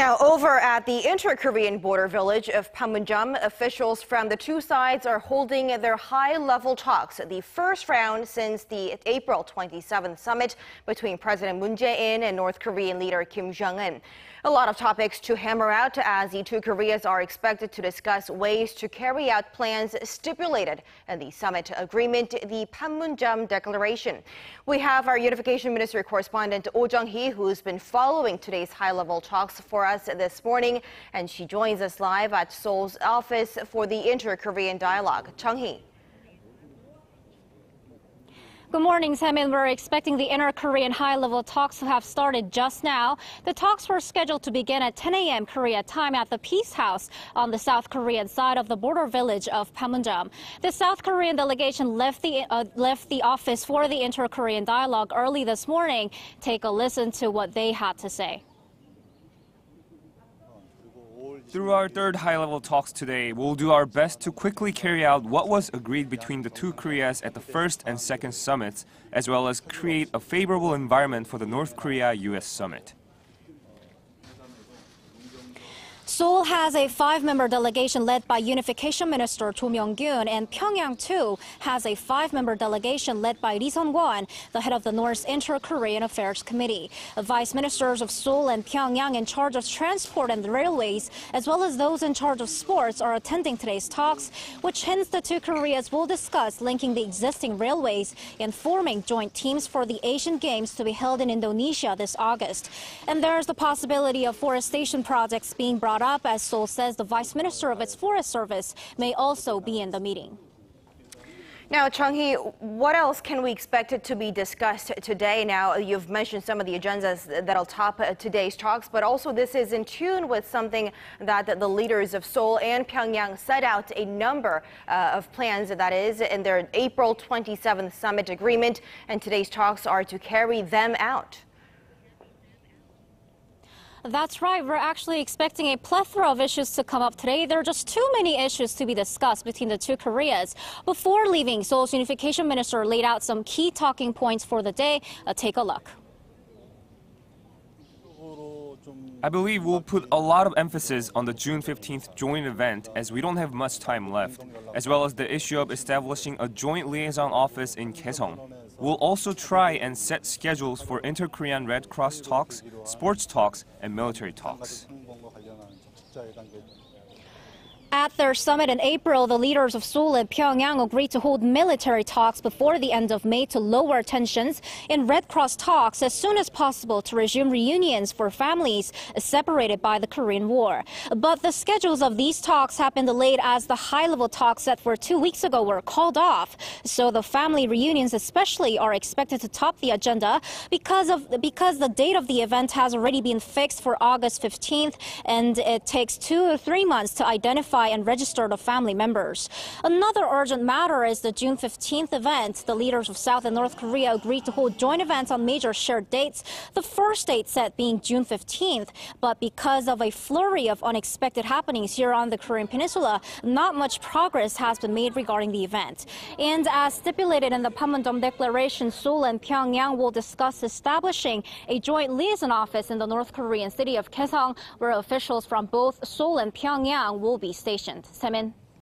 Now, over at the inter-Korean border village of Panmunjom, officials from the two sides are holding their high-level talks, the first round since the April 27th summit between President Moon Jae-in and North Korean leader Kim Jong-un. A lot of topics to hammer out as the two Koreas are expected to discuss ways to carry out plans stipulated in the summit agreement, the Panmunjom Declaration. We have our Unification Ministry correspondent Oh Jung-hee, who's been following today's high-level talks for us this morning, and she joins us live at Seoul's office for the Inter-Korean Dialogue. Jung-hee. Good morning, Semin. We're expecting the inter-Korean high-level talks to have started just now. The talks were scheduled to begin at 10 a.m. Korea time at the Peace House on the South Korean side of the border village of Panmunjom. The South Korean delegation left the office for the inter-Korean dialogue early this morning. Take a listen to what they had to say. Through our third high-level talks today, we'll do our best to quickly carry out what was agreed between the two Koreas at the first and second summits, as well as create a favorable environment for the North Korea-US summit. Seoul has a 5-member delegation led by Unification Minister Jo Myung-kyun, and Pyongyang, too, has a 5-member delegation led by Lee Sun-kwon, the head of the North's Inter-Korean Affairs Committee. The vice ministers of Seoul and Pyongyang in charge of transport and railways, as well as those in charge of sports, are attending today's talks, which hints the two Koreas will discuss linking the existing railways and forming joint teams for the Asian Games to be held in Indonesia this August. And there's the possibility of forestation projects being brought up, as Seoul says the Vice Minister of its Forest Service may also be in the meeting. Now, Jung-hee, what else can we expect to be discussed today? Now, you've mentioned some of the agendas that'll top today's talks, but also this is in tune with something that the leaders of Seoul and Pyongyang set out a number of plans, that is, in their April 27th summit agreement, and today's talks are to carry them out. That's right. We're actually expecting a plethora of issues to come up today. There are just too many issues to be discussed between the two Koreas. Before leaving, Seoul's Unification Minister laid out some key talking points for the day. Take a look. I believe we'll put a lot of emphasis on the June 15th joint event, as we don't have much time left, as well as the issue of establishing a joint liaison office in Kaesong. We'll also try and set schedules for inter-Korean Red Cross talks, sports talks, and military talks. At their summit in April, the leaders of Seoul and Pyongyang agreed to hold military talks before the end of May to lower tensions in Red Cross talks as soon as possible to resume reunions for families separated by the Korean War. But the schedules of these talks have been delayed as the high-level talks set for 2 weeks ago were called off. So the family reunions especially are expected to top the agenda because the date of the event has already been fixed for August 15th, and it takes 2 or 3 months to identify and register the family members. Another urgent matter is the June 15th event. The leaders of South and North Korea agreed to hold joint events on major shared dates, the first date set being June 15th. But because of a flurry of unexpected happenings here on the Korean Peninsula, not much progress has been made regarding the event. And as stipulated in the Panmunjom Declaration, Seoul and Pyongyang will discuss establishing a joint liaison office in the North Korean city of Kaesong, where officials from both Seoul and Pyongyang will be stationed. Semin.